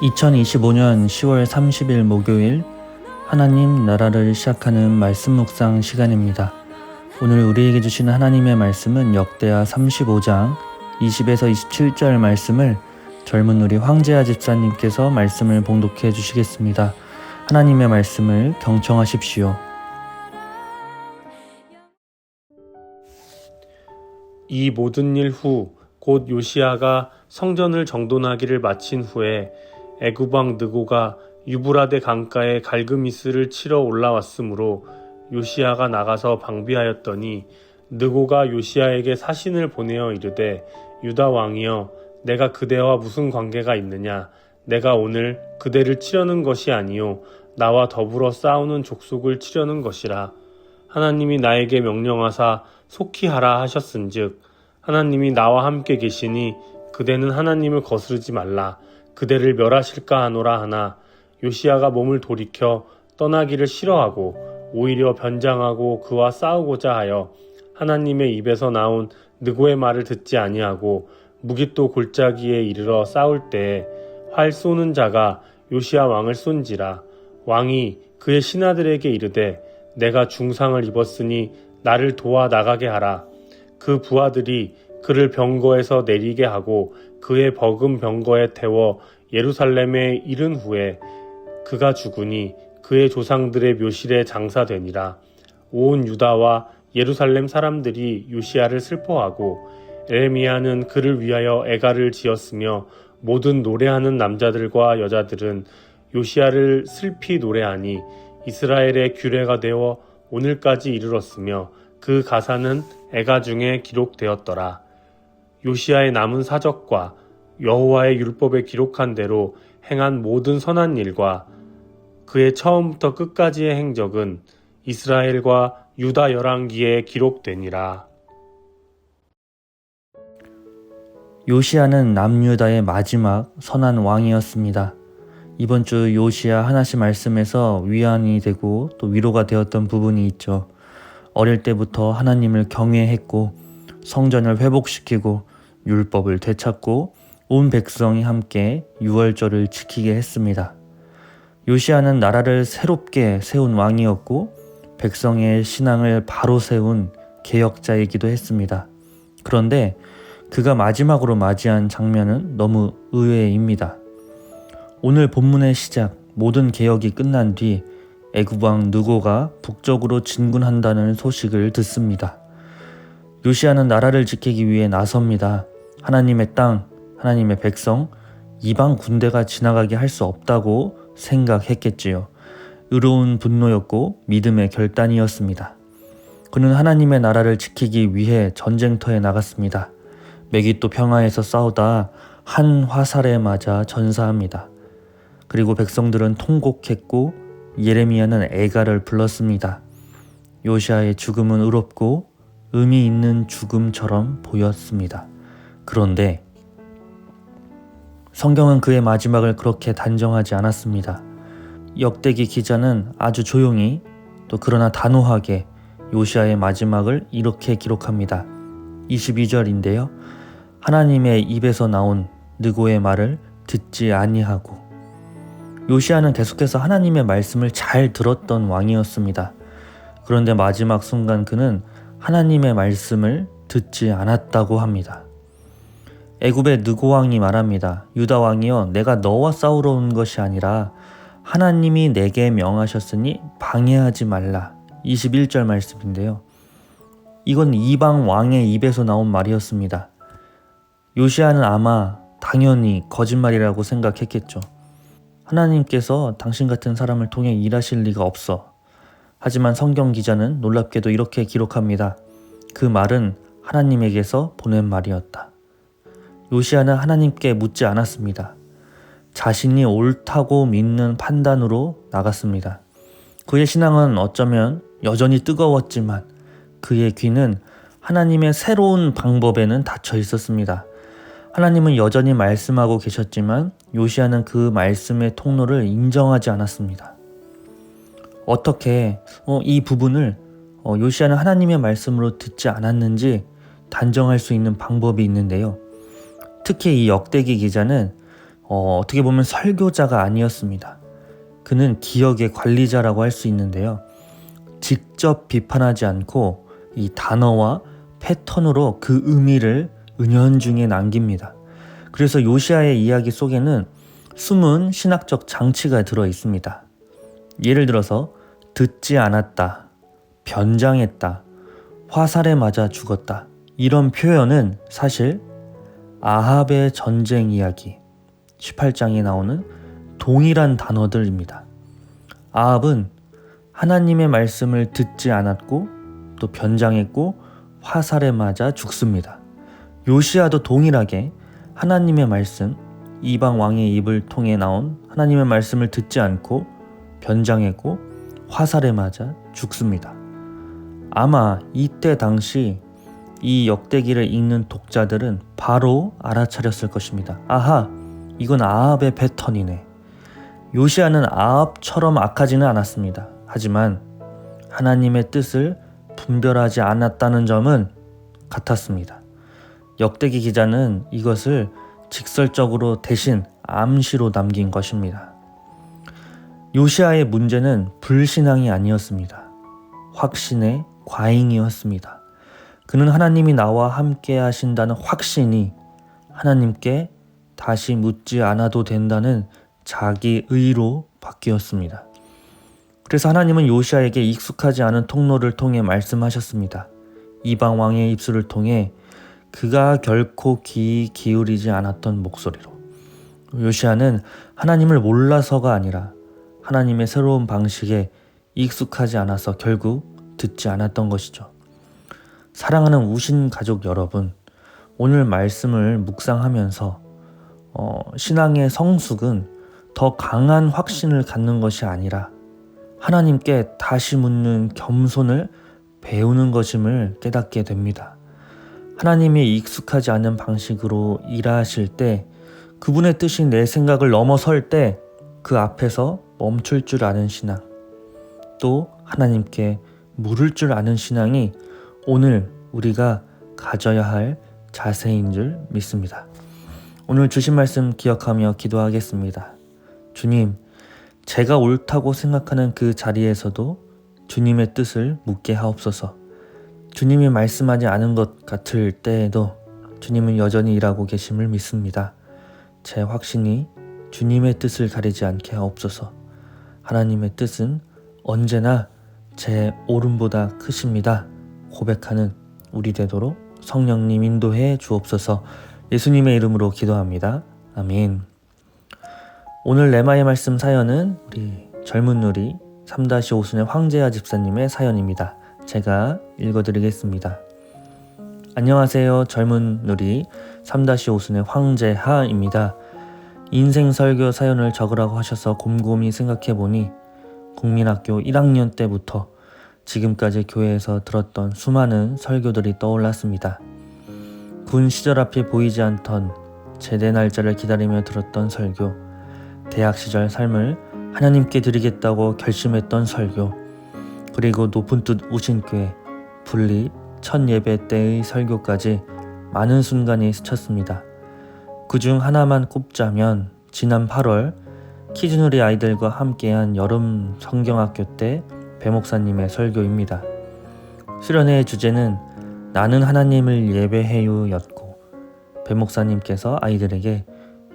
2025년 10월 30일 목요일 하나님 나라를 시작하는 말씀 묵상 시간입니다. 오늘 우리에게 주시는 하나님의 말씀은 역대하 35장 20에서 27절 말씀을 젊은 우리 황재하 집사님께서 말씀을 봉독해 주시겠습니다. 하나님의 말씀을 경청하십시오. 이 모든 일 후 곧 요시야가 성전을 정돈하기를 마친 후에 애굽 왕 느고가 유브라데 강가에 갈그미스를 치러 올라왔으므로 요시야가 나가서 방비하였더니 느고가 요시야에게 사신을 보내어 이르되 유다 왕이여 내가 그대와 무슨 관계가 있느냐 내가 오늘 그대를 치려는 것이 아니요 나와 더불어 싸우는 족속을 치려는 것이라 하나님이 나에게 명령하사 속히 하라 하셨은즉 하나님이 나와 함께 계시니 그대는 하나님을 거스르지 말라 그대를 멸하실까 하노라 하나 요시야가 몸을 돌이켜 떠나기를 싫어하고 오히려 변장하고 그와 싸우고자 하여 하나님의 입에서 나온 느고의 말을 듣지 아니하고 무깃도 골짜기에 이르러 싸울 때에 활 쏘는 자가 요시야 왕을 쏜지라 왕이 그의 신하들에게 이르되 내가 중상을 입었으니 나를 도와 나가게 하라 그 부하들이 그를 병거에서 내리게 하고 그의 버금 병거에 태워 예루살렘에 이른 후에 그가 죽으니 그의 조상들의 묘실에 장사되니라. 온 유다와 예루살렘 사람들이 요시야를 슬퍼하고 에레미야는 그를 위하여 애가를 지었으며 모든 노래하는 남자들과 여자들은 요시야를 슬피 노래하니 이스라엘의 규례가 되어 오늘까지 이르렀으며 그 가사는 애가 중에 기록되었더라. 요시야의 남은 사적과 여호와의 율법에 기록한 대로 행한 모든 선한 일과 그의 처음부터 끝까지의 행적은 이스라엘과 유다 열왕기에 기록되니라. 요시야는 남유다의 마지막 선한 왕이었습니다. 이번 주 요시야 하나씩 말씀에서 위안이 되고 또 위로가 되었던 부분이 있죠. 어릴 때부터 하나님을 경외했고 성전을 회복시키고 율법을 되찾고 온 백성이 함께 유월절을 지키게 했습니다. 요시야는 나라를 새롭게 세운 왕이었고 백성의 신앙을 바로 세운 개혁자이기도 했습니다. 그런데 그가 마지막으로 맞이한 장면은 너무 의외입니다. 오늘 본문의 시작 모든 개혁이 끝난 뒤 애굽 왕 느고가 북쪽으로 진군한다는 소식을 듣습니다. 요시야는 나라를 지키기 위해 나섭니다. 하나님의 땅, 하나님의 백성, 이방 군대가 지나가게 할 수 없다고 생각했겠지요. 의로운 분노였고 믿음의 결단이었습니다. 그는 하나님의 나라를 지키기 위해 전쟁터에 나갔습니다. 메기또 평화에서 싸우다 한 화살에 맞아 전사합니다. 그리고 백성들은 통곡했고 예레미야는 애가를 불렀습니다. 요시야의 죽음은 의롭고 의미 있는 죽음처럼 보였습니다. 그런데 성경은 그의 마지막을 그렇게 단정하지 않았습니다. 역대기 기자는 아주 조용히 또 그러나 단호하게 요시야의 마지막을 이렇게 기록합니다. 22절인데요. 하나님의 입에서 나온 느고의 말을 듣지 아니하고 요시야는 계속해서 하나님의 말씀을 잘 들었던 왕이었습니다. 그런데 마지막 순간 그는 하나님의 말씀을 듣지 않았다고 합니다. 애굽의 느고 왕이 말합니다. 유다 왕이여 내가 너와 싸우러 온 것이 아니라 하나님이 내게 명하셨으니 방해하지 말라. 21절 말씀인데요. 이건 이방 왕의 입에서 나온 말이었습니다. 요시야는 아마 당연히 거짓말이라고 생각했겠죠. 하나님께서 당신 같은 사람을 통해 일하실 리가 없어. 하지만 성경 기자는 놀랍게도 이렇게 기록합니다. 그 말은 하나님에게서 보낸 말이었다. 요시야는 하나님께 묻지 않았습니다. 자신이 옳다고 믿는 판단으로 나갔습니다. 그의 신앙은 어쩌면 여전히 뜨거웠지만 그의 귀는 하나님의 새로운 방법에는 닫혀 있었습니다. 하나님은 여전히 말씀하고 계셨지만 요시야는 그 말씀의 통로를 인정하지 않았습니다. 어떻게 이 부분을 요시야는 하나님의 말씀으로 듣지 않았는지 단정할 수 있는 방법이 있는데요. 특히 이 역대기 기자는 어떻게 보면 설교자가 아니었습니다. 그는 기억의 관리자라고 할 수 있는데요. 직접 비판하지 않고 이 단어와 패턴으로 그 의미를 은연중에 남깁니다. 그래서 요시야의 이야기 속에는 숨은 신학적 장치가 들어 있습니다. 예를 들어서 듣지 않았다, 변장했다, 화살에 맞아 죽었다. 이런 표현은 사실 아합의 전쟁 이야기 18장에 나오는 동일한 단어들입니다. 아합은 하나님의 말씀을 듣지 않았고 또 변장했고 화살에 맞아 죽습니다. 요시야도 동일하게 하나님의 말씀, 이방 왕의 입을 통해 나온 하나님의 말씀을 듣지 않고 변장했고 화살에 맞아 죽습니다. 아마 이때 당시 이 역대기를 읽는 독자들은 바로 알아차렸을 것입니다. 아하, 이건 아합의 패턴이네. 요시야는 아합처럼 악하지는 않았습니다. 하지만 하나님의 뜻을 분별하지 않았다는 점은 같았습니다. 역대기 기자는 이것을 직설적으로 대신 암시로 남긴 것입니다. 요시야의 문제는 불신앙이 아니었습니다. 확신의 과잉이었습니다. 그는 하나님이 나와 함께 하신다는 확신이 하나님께 다시 묻지 않아도 된다는 자기 의로 바뀌었습니다. 그래서 하나님은 요시야에게 익숙하지 않은 통로를 통해 말씀하셨습니다. 이방 왕의 입술을 통해 그가 결코 귀 기울이지 않았던 목소리로. 요시야는 하나님을 몰라서가 아니라 하나님의 새로운 방식에 익숙하지 않아서 결국 듣지 않았던 것이죠. 사랑하는 우신 가족 여러분, 오늘 말씀을 묵상하면서 신앙의 성숙은 더 강한 확신을 갖는 것이 아니라 하나님께 다시 묻는 겸손을 배우는 것임을 깨닫게 됩니다. 하나님이 익숙하지 않은 방식으로 일하실 때, 그분의 뜻이 내 생각을 넘어설 때 그 앞에서 멈출 줄 아는 신앙, 또 하나님께 물을 줄 아는 신앙이 오늘 우리가 가져야 할 자세인 줄 믿습니다. 오늘 주신 말씀 기억하며 기도하겠습니다. 주님, 제가 옳다고 생각하는 그 자리에서도 주님의 뜻을 묻게 하옵소서. 주님이 말씀하지 않은 것 같을 때에도 주님은 여전히 일하고 계심을 믿습니다. 제 확신이 주님의 뜻을 가리지 않게 하옵소서. 하나님의 뜻은 언제나 제 옳음보다 크십니다. 고백하는 우리 되도록 성령님 인도해 주옵소서. 예수님의 이름으로 기도합니다. 아멘. 오늘 레마의 말씀 사연은 우리 젊은 누리 3-5순의 황재하 집사님의 사연입니다. 제가 읽어드리겠습니다. 안녕하세요. 젊은 누리 3-5순의 황재하입니다. 인생 설교 사연을 적으라고 하셔서 곰곰이 생각해보니 국민학교 1학년 때부터 지금까지 교회에서 들었던 수많은 설교들이 떠올랐습니다. 군 시절 앞에 보이지 않던 제대 날짜를 기다리며 들었던 설교, 대학 시절 삶을 하나님께 드리겠다고 결심했던 설교, 그리고 높은 뜻 우신교회 분립 첫 예배 때의 설교까지 많은 순간이 스쳤습니다. 그중 하나만 꼽자면 지난 8월 키즈누리 아이들과 함께한 여름 성경학교 때 배 목사님의 설교입니다. 수련회의 주제는 나는 하나님을 예배해요 였고, 배 목사님께서 아이들에게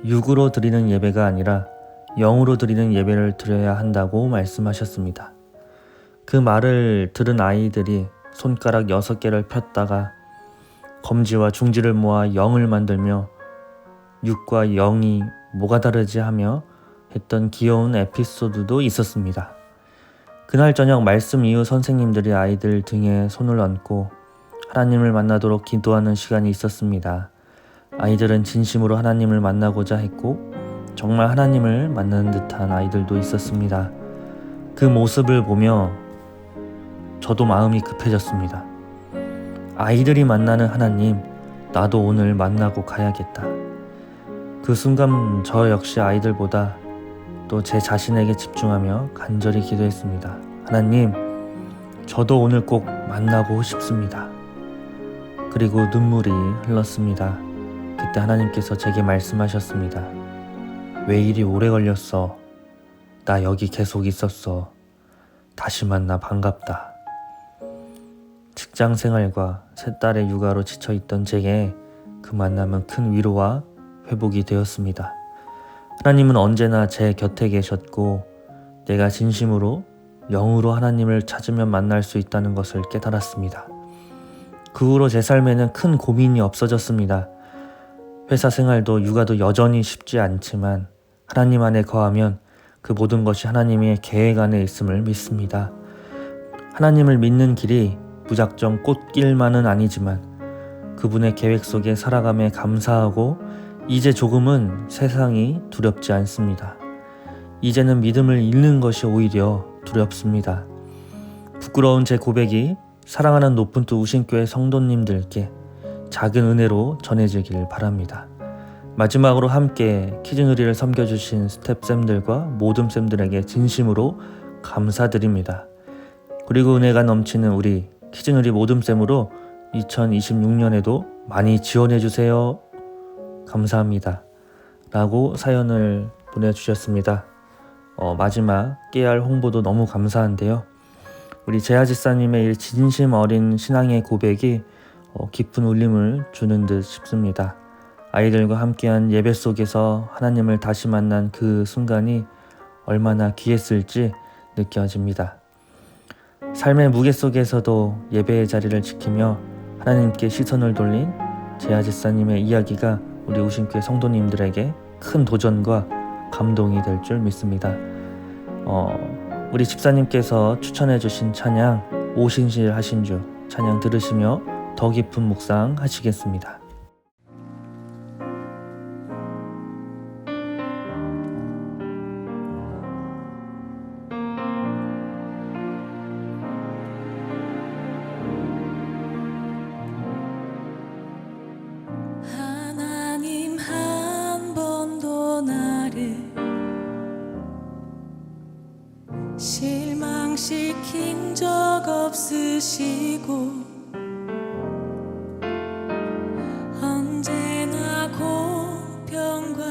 육으로 드리는 예배가 아니라 영으로 드리는 예배를 드려야 한다고 말씀하셨습니다. 그 말을 들은 아이들이 손가락 6개를 폈다가 검지와 중지를 모아 0을 만들며 6과 0이 뭐가 다르지 하며 했던 귀여운 에피소드도 있었습니다. 그날 저녁 말씀 이후 선생님들이 아이들 등에 손을 얹고 하나님을 만나도록 기도하는 시간이 있었습니다. 아이들은 진심으로 하나님을 만나고자 했고 정말 하나님을 만나는 듯한 아이들도 있었습니다. 그 모습을 보며 저도 마음이 급해졌습니다. 아이들이 만나는 하나님, 나도 오늘 만나고 가야겠다. 그 순간 저 역시 아이들보다 또 제 자신에게 집중하며 간절히 기도했습니다. 하나님, 저도 오늘 꼭 만나고 싶습니다. 그리고 눈물이 흘렀습니다. 그때 하나님께서 제게 말씀하셨습니다. 왜 이리 오래 걸렸어? 나 여기 계속 있었어. 다시 만나 반갑다. 직장 생활과 세 딸의 육아로 지쳐있던 제게 그 만남은 큰 위로와 회복이 되었습니다. 하나님은 언제나 제 곁에 계셨고 내가 진심으로 영으로 하나님을 찾으면 만날 수 있다는 것을 깨달았습니다. 그 후로 제 삶에는 큰 고민이 없어졌습니다. 회사 생활도 육아도 여전히 쉽지 않지만 하나님 안에 거하면 그 모든 것이 하나님의 계획 안에 있음을 믿습니다. 하나님을 믿는 길이 무작정 꽃길만은 아니지만 그분의 계획 속에 살아감에 감사하고 이제 조금은 세상이 두렵지 않습니다. 이제는 믿음을 잃는 것이 오히려 두렵습니다. 부끄러운 제 고백이 사랑하는 높은 뜻 우신교회 성도님들께 작은 은혜로 전해지길 바랍니다. 마지막으로 함께 키즈누리를 섬겨주신 스텝쌤들과 모듬쌤들에게 진심으로 감사드립니다. 그리고 은혜가 넘치는 우리 키즈누리 모듬쌤으로 2026년에도 많이 지원해주세요. 감사합니다. 라고 사연을 보내주셨습니다. 마지막 깨알 홍보도 너무 감사한데요. 우리 재하지사님의 이 진심 어린 신앙의 고백이 깊은 울림을 주는 듯 싶습니다. 아이들과 함께한 예배 속에서 하나님을 다시 만난 그 순간이 얼마나 귀했을지 느껴집니다. 삶의 무게 속에서도 예배의 자리를 지키며 하나님께 시선을 돌린 재하지사님의 이야기가 우리 우신교회 성도님들에게 큰 도전과 감동이 될 줄 믿습니다. 우리 집사님께서 추천해 주신 찬양 오신실 하신주 찬양 들으시며 더 깊은 묵상 하시겠습니다. 하나님 한 번도 나를 실망시킨 적 없으시고 언제나 공평과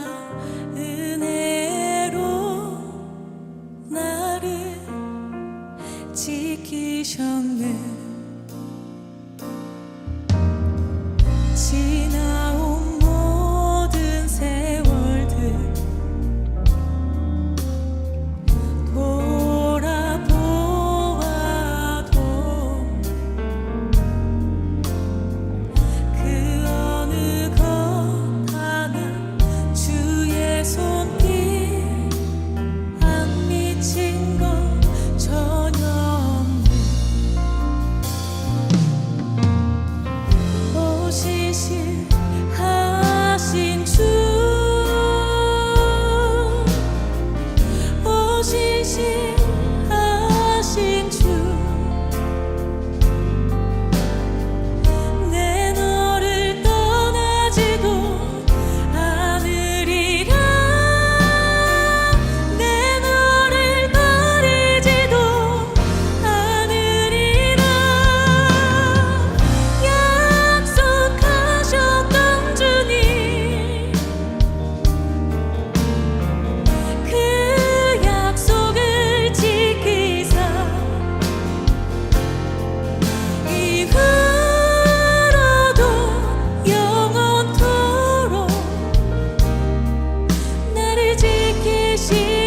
은혜로 나를 지키셨네. 지나온 모든 세월들 돌아보아도 그 어느 것 하나 주의 손길 안 미친 것 전혀 없네. 오시실 하신 주 오시실 하신 주 내 너를 떠나지도 않으리라. 내 너를 버리지도 않으리라. 약속하셨던 주님 그 약속을 지키사 이후로도 영원토록 나를 지키시